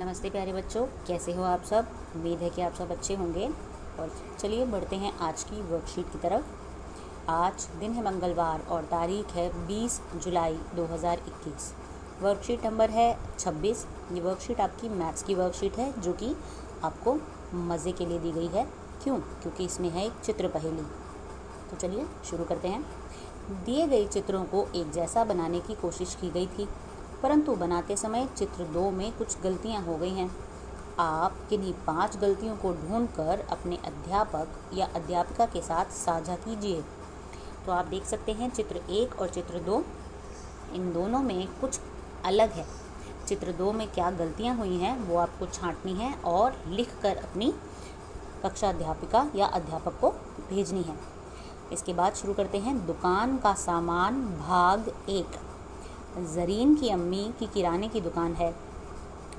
नमस्ते प्यारे बच्चों, कैसे हो आप सब। उम्मीद है कि आप सब अच्छे होंगे। और चलिए बढ़ते हैं आज की वर्कशीट की तरफ। आज दिन है मंगलवार और तारीख है 20 जुलाई 2021। वर्कशीट नंबर है 26। ये वर्कशीट आपकी मैथ्स की वर्कशीट है जो कि आपको मज़े के लिए दी गई है। क्यों? क्योंकि इसमें है एक चित्र पहेली। तो चलिए शुरू करते हैं। दिए गए चित्रों को एक जैसा बनाने की कोशिश की गई थी, परंतु बनाते समय चित्र 2 में कुछ गलतियां हो गई हैं। आप किन्हीं 5 गलतियों को ढूंढकर अपने अध्यापक या अध्यापिका के साथ साझा कीजिए। तो आप देख सकते हैं चित्र 1 और चित्र 2, इन दोनों में कुछ अलग है। चित्र 2 में क्या गलतियां हुई हैं वो आपको छांटनी है और लिखकर अपनी कक्षा अध्यापिका या अध्यापक को भेजनी है। इसके बाद शुरू करते हैं। दुकान का सामान भाग 1। ज़रीन की अम्मी की किराने की दुकान है।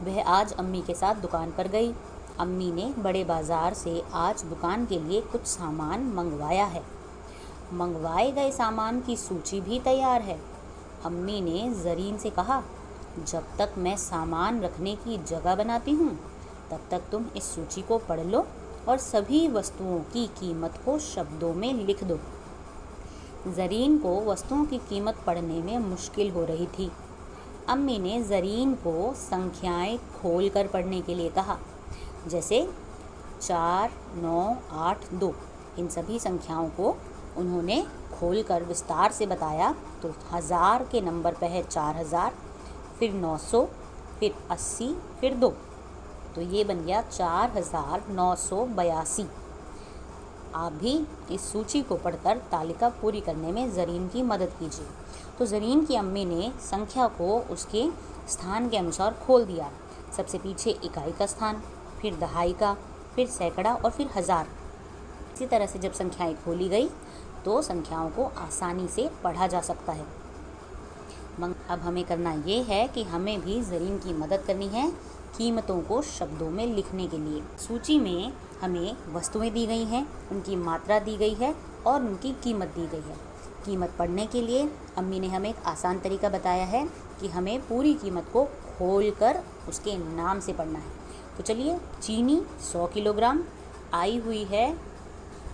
वह आज अम्मी के साथ दुकान पर गई। अम्मी ने बड़े बाज़ार से आज दुकान के लिए कुछ सामान मंगवाया है। मंगवाए गए सामान की सूची भी तैयार है। अम्मी ने ज़रीन से कहा, जब तक मैं सामान रखने की जगह बनाती हूँ तब तक तुम इस सूची को पढ़ लो और सभी वस्तुओं की कीमत को शब्दों में लिख दो। ज़रीन को वस्तुओं की कीमत पढ़ने में मुश्किल हो रही थी। अम्मी ने ज़रीन को संख्याएं खोल कर पढ़ने के लिए कहा, जैसे 4, 9, 8, 2। इन सभी संख्याओं को उन्होंने खोल कर विस्तार से बताया। तो 1000 के नंबर पर है 4000, फिर 900, फिर 80, फिर 2। तो ये बन गया 4982। आप भी इस सूची को पढ़कर तालिका पूरी करने में ज़रीन की मदद कीजिए। तो ज़रीन की अम्मी ने संख्या को उसके स्थान के अनुसार खोल दिया। सबसे पीछे इकाई का स्थान, फिर दहाई का, फिर सैकड़ा और फिर हज़ार। इसी तरह से जब संख्याएं खोली गई तो संख्याओं को आसानी से पढ़ा जा सकता है। अब हमें करना ये है कि हमें भी ज़रीन की मदद करनी है कीमतों को शब्दों में लिखने के लिए। सूची में हमें वस्तुएं दी गई हैं, उनकी मात्रा दी गई है और उनकी कीमत दी गई है। कीमत पढ़ने के लिए अम्मी ने हमें एक आसान तरीका बताया है कि हमें पूरी कीमत को खोलकर उसके नाम से पढ़ना है। तो चलिए, चीनी 100 किलोग्राम आई हुई है,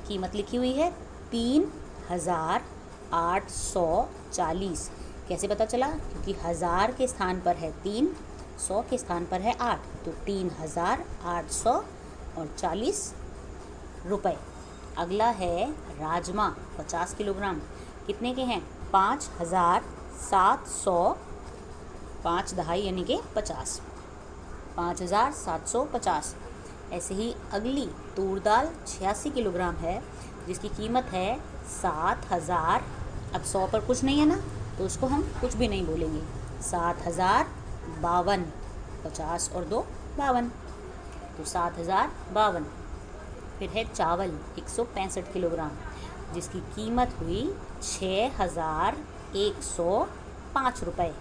कीमत लिखी हुई है 3840। कैसे पता चला? क्योंकि 1000 के स्थान पर है 3, 100 के स्थान पर है 8, तो 3840 रुपये। अगला है राजमा 50 किलोग्राम, कितने के हैं? 5700, 5 दहाई यानी कि 50, 5750। ऐसे ही अगली तूर दाल 86 किलोग्राम है, जिसकी कीमत है 7000। अब 100 पर कुछ नहीं है ना, तो उसको हम कुछ भी नहीं बोलेंगे। 7052, 50 और 2 52, तो 7052। फिर है चावल 165 किलोग्राम, जिसकी कीमत हुई 6105 रुपये।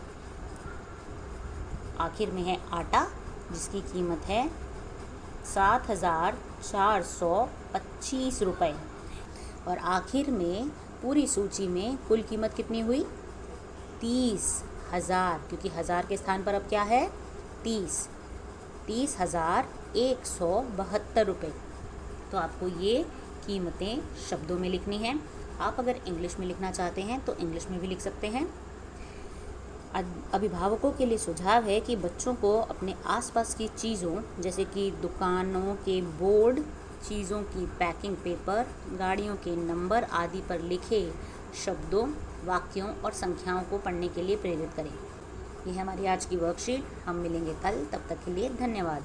आखिर में है आटा, जिसकी कीमत है 7425 रुपये। और आखिर में पूरी सूची में कुल कीमत कितनी हुई? 30,000, क्योंकि 1000 के स्थान पर अब क्या है? 30,172 रुपये। तो आपको ये कीमतें शब्दों में लिखनी है। आप अगर इंग्लिश में लिखना चाहते हैं तो इंग्लिश में भी लिख सकते हैं। अभिभावकों के लिए सुझाव है कि बच्चों को अपने आसपास की चीज़ों, जैसे कि दुकानों के बोर्ड, चीज़ों की पैकिंग पेपर, गाड़ियों के नंबर आदि पर लिखे शब्दों, वाक्यों और संख्याओं को पढ़ने के लिए प्रेरित करें। यह हमारी आज की वर्कशीट। हम मिलेंगे कल, तब तक के लिए धन्यवाद।